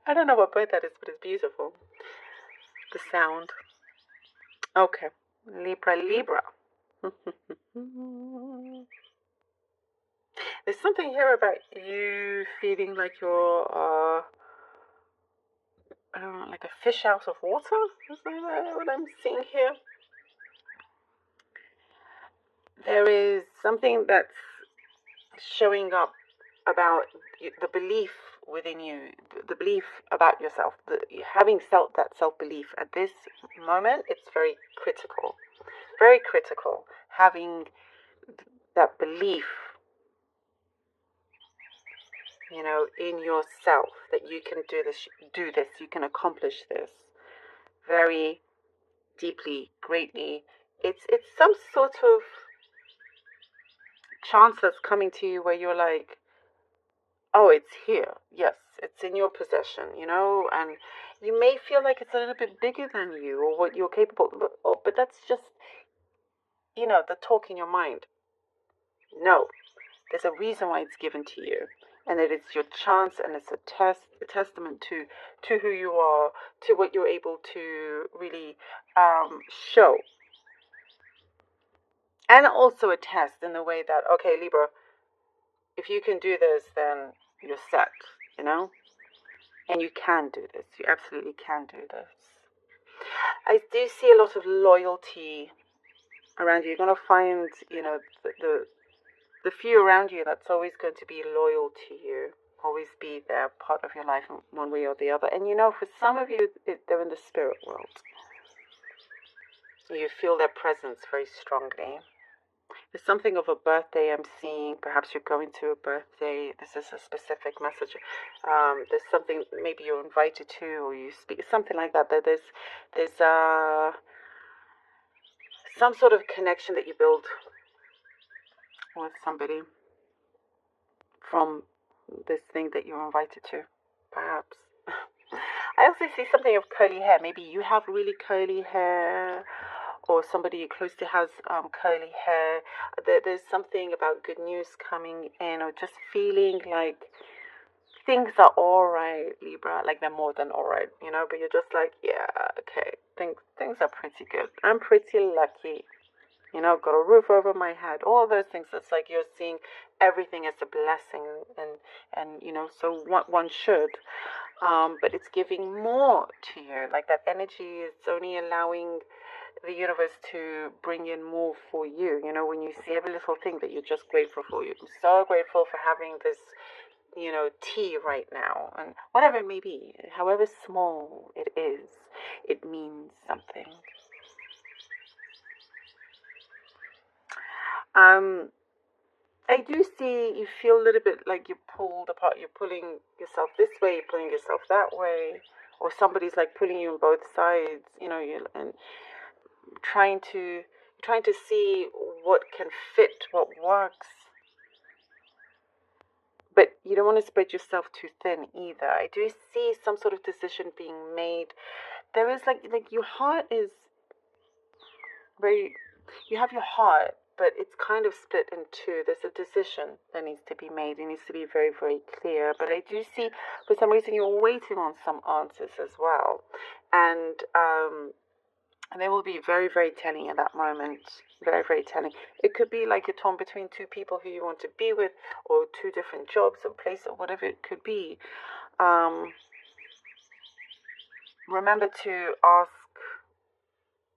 I don't know what bird that is, but it's beautiful. The sound. Okay. Libra, Libra. There's something here about you feeling like you're, I don't know, like a fish out of water? Is that what I'm seeing here? There is something that's showing up about the belief within you, the belief about yourself, having that self-belief at this moment. It's very critical, having that belief, in yourself, that you can do this, you can accomplish this very deeply, greatly. It's some sort of chance that's coming to you where you're like, oh, it's here. Yes, it's in your possession, and you may feel like it's a little bit bigger than you or what you're capable of, but that's just, the talk in your mind. No, there's a reason why it's given to you, and that it's your chance, and it's a testament to who you are, to what you're able to really show, and also a test in the way that, okay, Libra, if you can do this, then you're set, and you can do this. You absolutely can do this. I do see a lot of loyalty around you. You're going to find, the few around you that's always going to be loyal to you, always be there, part of your life in one way or the other. And for some of you, they're in the spirit world. You feel their presence very strongly. There's something of a birthday I'm seeing. Perhaps you're going to a birthday. This is a specific message. There's something maybe you're invited to, or you speak, something like that. There's some sort of connection that you build with somebody from this thing that you're invited to, perhaps. I also see something of curly hair. Maybe you have really curly hair, or somebody close to has curly hair. There's something about good news coming in, or just feeling like things are all right, Libra. Like they're more than all right, But you're just like, yeah, okay, things are pretty good. I'm pretty lucky. Got a roof over my head, all those things. It's like you're seeing everything as a blessing, and so one should, but it's giving more to you. Like that energy is only allowing the universe to bring in more for you. When you see every little thing that you're just grateful for. You're so grateful for having this, tea right now, and whatever it may be, however small it is, it means something. I do see you feel a little bit like you're pulled apart. You're pulling yourself this way, you're pulling yourself that way, or somebody's like pulling you on both sides. And trying to see what can fit, what works. But you don't want to spread yourself too thin either. I do see some sort of decision being made. There is like your heart is very. You have your heart, but it's kind of split in two. There's a decision that needs to be made. It needs to be very, very clear. But I do see, for some reason, you're waiting on some answers as well, and they will be very, very telling at that moment. Very, very telling. It could be like you're torn between two people who you want to be with, or two different jobs or place, or whatever it could be. Remember to ask,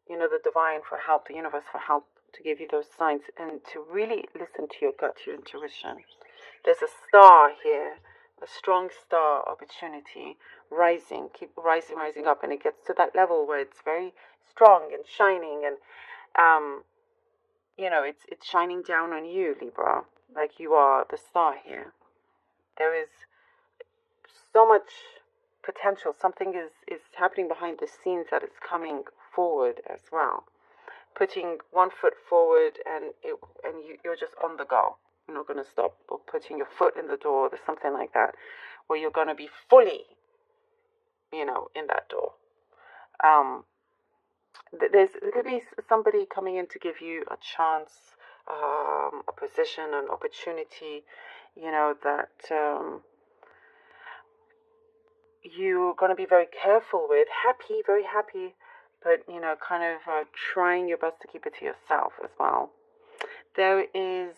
the divine for help, the universe for help, to give you those signs, and to really listen to your gut, your intuition. There's a star here, a strong star opportunity rising, keep rising up, and it gets to that level where it's very strong and shining, and it's shining down on you, Libra, like you are the star here. There is so much potential. Something is happening behind the scenes that is coming forward as well. Putting one foot forward, and you're just on the go. You're not going to stop, or putting your foot in the door. There's something like that, where you're going to be fully, in that door. There could be somebody coming in to give you a chance, a position, an opportunity, that you're going to be very careful with. Happy, very happy, but, kind of trying your best to keep it to yourself as well. There is,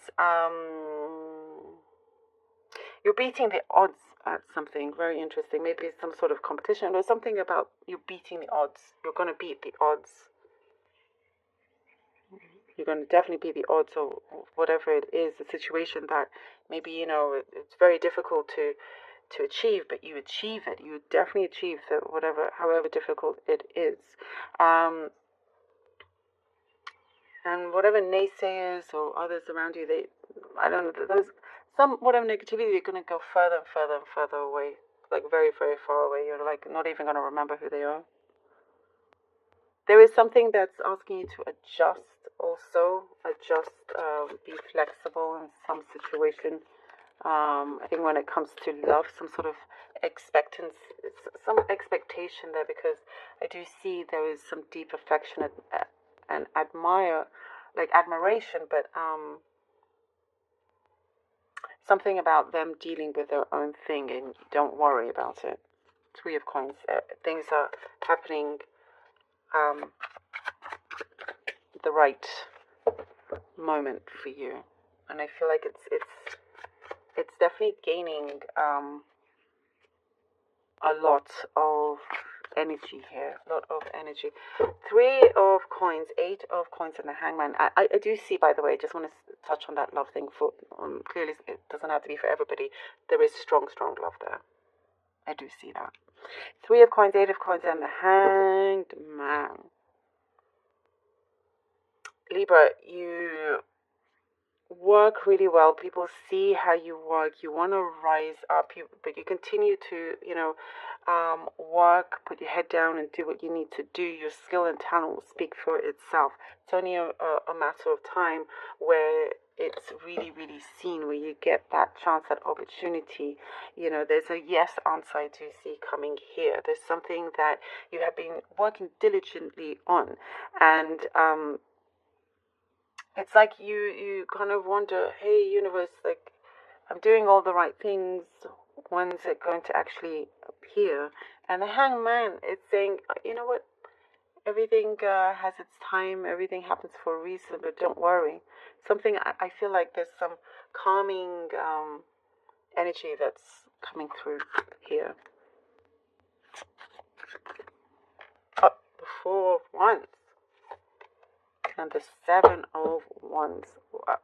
you're beating the odds at something very interesting. Maybe some sort of competition or something about you beating the odds. You're going to beat the odds. You're going to definitely beat the odds or whatever it is, the situation that maybe, it's very difficult to achieve, but you achieve it. You definitely achieve the whatever, however difficult it is. And whatever naysayers or others around you, I don't know, whatever negativity, they're going to go further and further and further away, like very, very far away. You're like not even going to remember who they are. There is something that's asking you to adjust also, be flexible in some situation. I think when it comes to love, some sort of some expectation there, because I do see there is some deep affection and admiration, but something about them dealing with their own thing, and don't worry about it. Three of Coins. Things are happening the right moment for you, and I feel like it's definitely gaining a lot of energy here. A lot of energy. 3 of Coins, 8 of Coins, and the Hangman. I do see, by the way, I just want to touch on that love thing. For clearly, it doesn't have to be for everybody. There is strong, strong love there. I do see that. 3 of Coins, 8 of Coins, and the Hanged Man. Libra, you work really well. People see how you work. You want to rise up, but you continue to, work, put your head down and do what you need to do. Your skill and talent will speak for itself. It's only a matter of time where it's really, really seen, where you get that chance, that opportunity. There's a yes answer I do see coming here. There's something that you have been working diligently on, and it's like you kind of wonder, hey, universe, like, I'm doing all the right things. When's it going to actually appear? And the Hangman, it's saying, you know what? Everything has its time. Everything happens for a reason, but don't worry. Something, I feel like there's some calming energy that's coming through here. Oh, the 4 of Wands. And the 7 of Wands.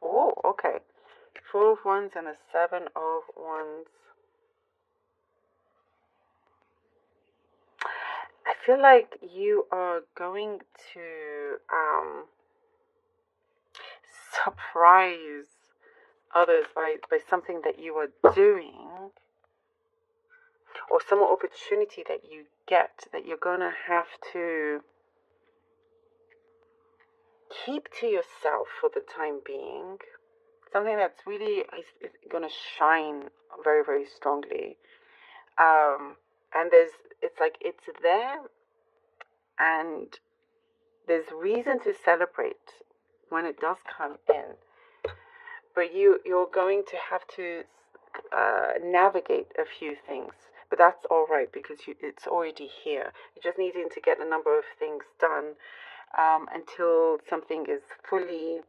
Oh, okay. 4 of Wands and the 7 of Wands. I feel like you are going to surprise others by something that you are doing, or some opportunity that you get that you're going to have to keep to yourself for the time being. Something that's really is going to shine very, very strongly. And it's there, and there's reason to celebrate when it does come in. But you're going to have to navigate a few things. But that's all right, because it's already here. You're just needing to get a number of things done until something is fully,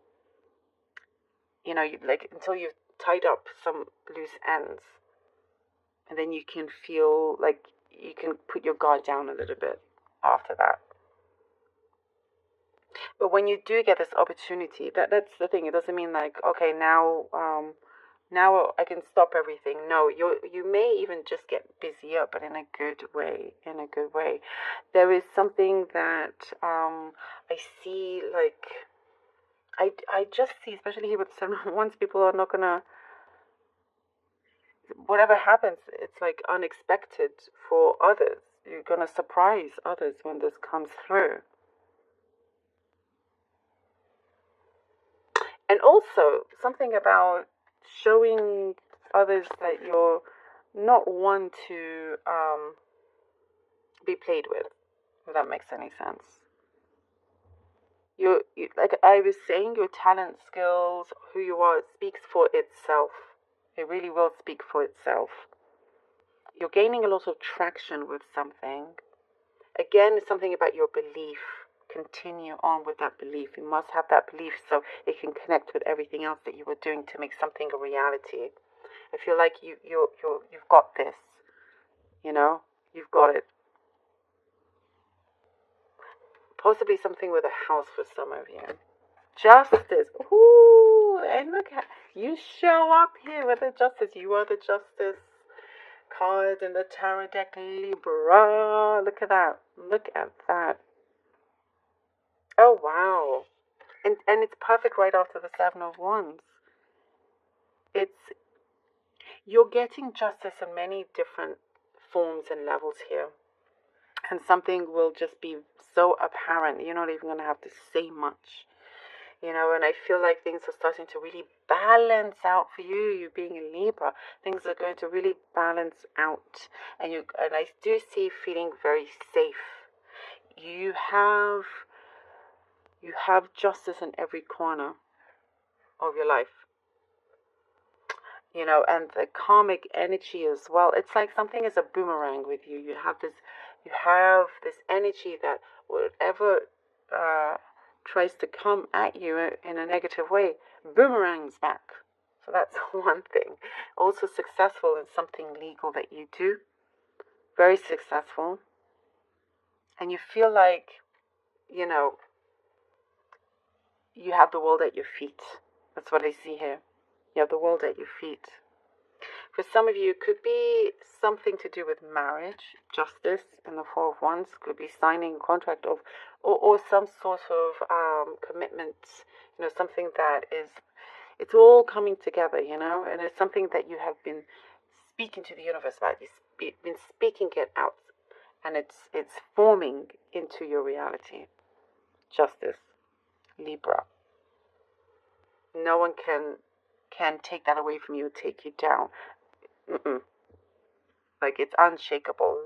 until you've tied up some loose ends. And then you can feel like you can put your guard down a little bit after that. But when you do get this opportunity, that's the thing. It doesn't mean like, okay, now I can stop everything. No, you may even just get busier, but in a good way. In a good way. There is something that I see, like, I just see, especially here with once people are not gonna. Whatever happens, it's like unexpected for others. You're gonna surprise others when this comes through. And also something about showing others that you're not one to be played with, if that makes any sense. You, like I was saying, your talent, skills, who you are, it speaks for itself. It really will speak for itself. you're gaining a lot of traction with something. Again, it's something about your belief. Continue on with that belief. You must have that belief so it can connect with everything else that you were doing to make something a reality. I feel like you've got this. You know, you've got it. Possibly something with a house for some of you. Justice. Ooh, and look at you show up here with the justice. You are the justice card in the tarot deck, Libra. Look at that. Look at that. Oh wow. And it's perfect right after the Seven of Wands. You're getting justice in many different forms and levels here. And something will just be so apparent. You're not even going to have to say much. You know, and I feel like things are starting to really balance out for you. You being a Libra, things are going to really balance out. And I do see feeling very safe. You have justice in every corner of your life. You know, and the karmic energy as well. It's like something is a boomerang with you. You have this energy that whatever tries to come at you in a negative way, boomerangs back. So that's one thing. Also successful in something legal that you do. Very successful. And you feel like, you know, you have the world at your feet. That's what I see here. You have the world at your feet. For some of you, it could be something to do with marriage, justice in the Four of Wands. Could be signing a contract or some sort of commitment, you know, something that is, it's all coming together, you know, and it's something that you have been speaking to the universe about. You've been speaking it out, and it's forming into your reality. Justice, Libra. No one can take that away from you, take you down. Like, it's unshakable.